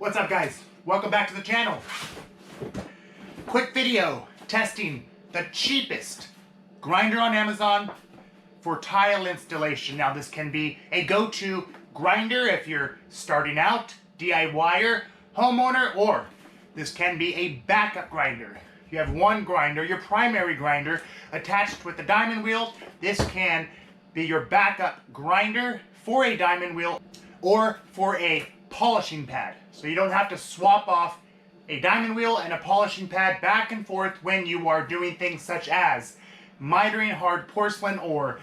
What's up, guys? Welcome back to the channel. Quick video testing the cheapest grinder on Amazon for tile installation. Now this can be a go-to grinder if you're starting out, DIYer, homeowner, or this can be a backup grinder. If you have one grinder, your primary grinder, attached with the diamond wheel, this can be your backup grinder for a diamond wheel or for a polishing pad. So you don't have to swap off a diamond wheel and a polishing pad back and forth when you are doing things such as mitering hard porcelain or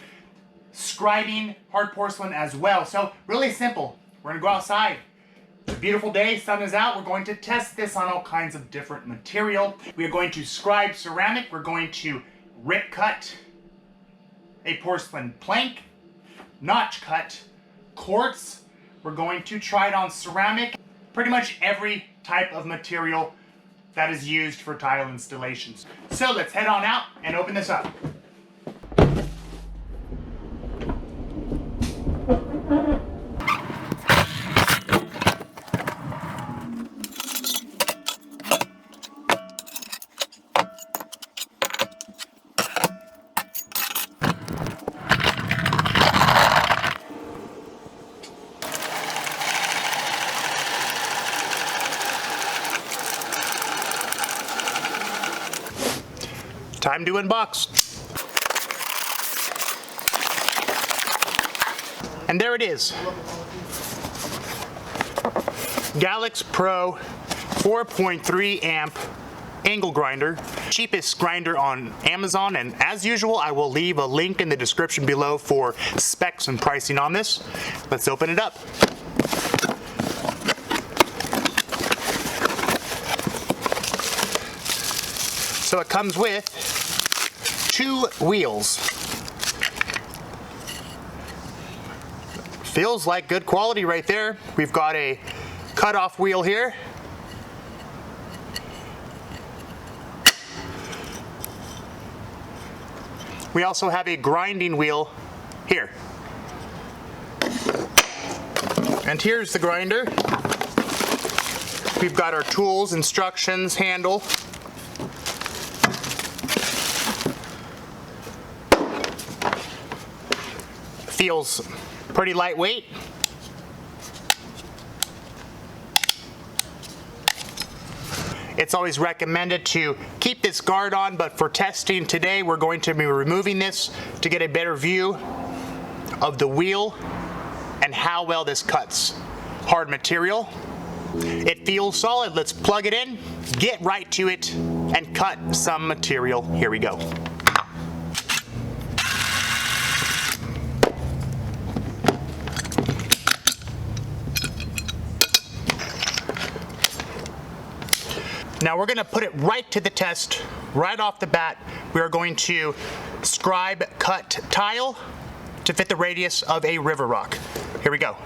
scribing hard porcelain as well. So really simple. We're gonna go outside. It's a beautiful day, sun is out. We're going to test this on all kinds of different material. We are going to scribe ceramic. We're going to rip cut a porcelain plank, notch cut quartz. We're going to try it on ceramic, pretty much every type of material that is used for tile installations. So let's head on out and open this up. Time to unbox. And there it is. Galax Pro 4.3 amp angle grinder. Cheapest grinder on Amazon, and as usual I will leave a link in the description below for specs and pricing on this. Let's open it up. So it comes with 2 wheels. Feels like good quality right there. We've got a cutoff wheel here. We also have a grinding wheel here. And here's the grinder. We've got our tools, instructions, handle. Feels pretty lightweight. It's always recommended to keep this guard on, but for testing today we're going to be removing this to get a better view of the wheel and how well this cuts hard material. It feels solid. Let's plug it in, get right to it, and cut some material. Here we go. Now we're going to put it right to the test, right off the bat. We are going to scribe cut tile to fit the radius of a river rock. Here we go.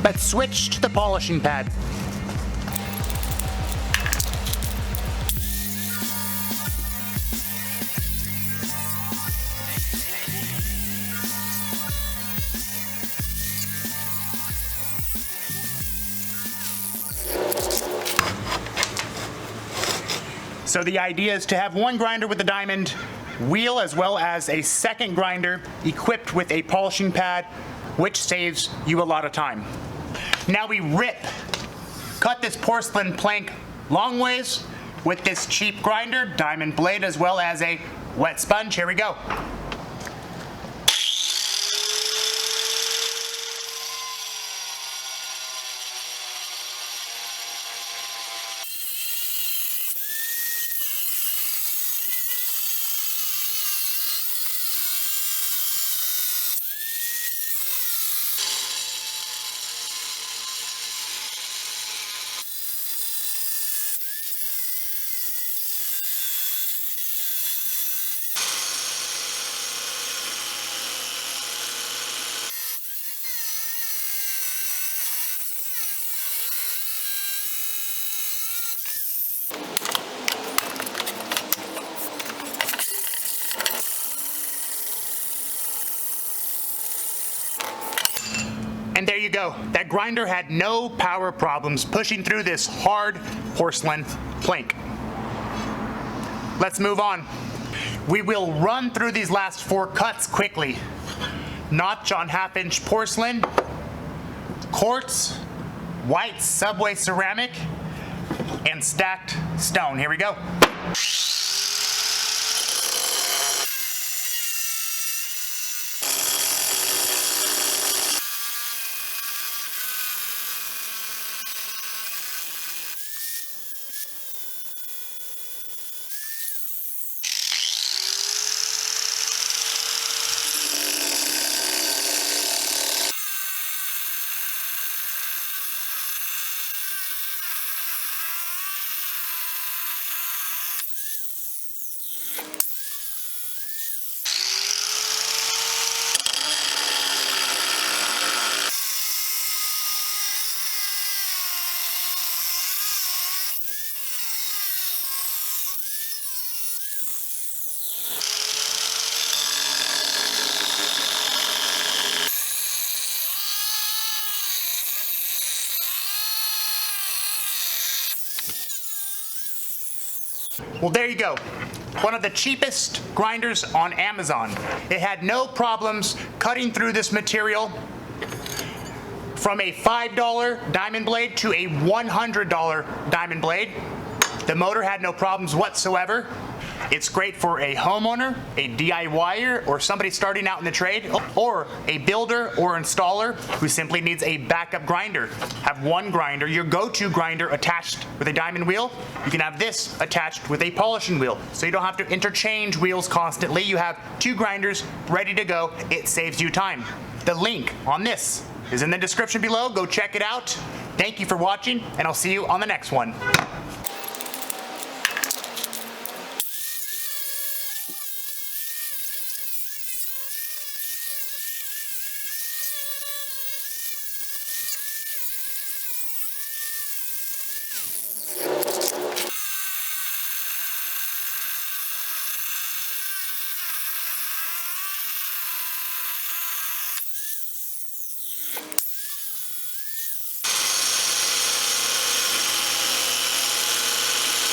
Let's switch to the polishing pad. So the idea is to have one grinder with a diamond wheel as well as a second grinder equipped with a polishing pad, which saves you a lot of time. Now we cut this porcelain plank long ways, with this cheap grinder, diamond blade, as well as a wet sponge. Here we go. And there you go. That grinder had no power problems pushing through this hard porcelain plank. Let's move on. We will run through these last 4 cuts quickly. Notch on 1/2-inch porcelain, quartz, white subway ceramic, and stacked stone. Here we go. Well, there you go. One of the cheapest grinders on Amazon. It had no problems cutting through this material from a $5 diamond blade to a $100 diamond blade. The motor had no problems whatsoever. It's great for a homeowner, a DIYer, or somebody starting out in the trade, or a builder or installer who simply needs a backup grinder. Have one grinder, your go-to grinder, attached with a diamond wheel. You can have this attached with a polishing wheel, so you don't have to interchange wheels constantly. You have 2 grinders ready to go. It saves you time. The link on this is in the description below. Go check it out. Thank you for watching, and I'll see you on the next one.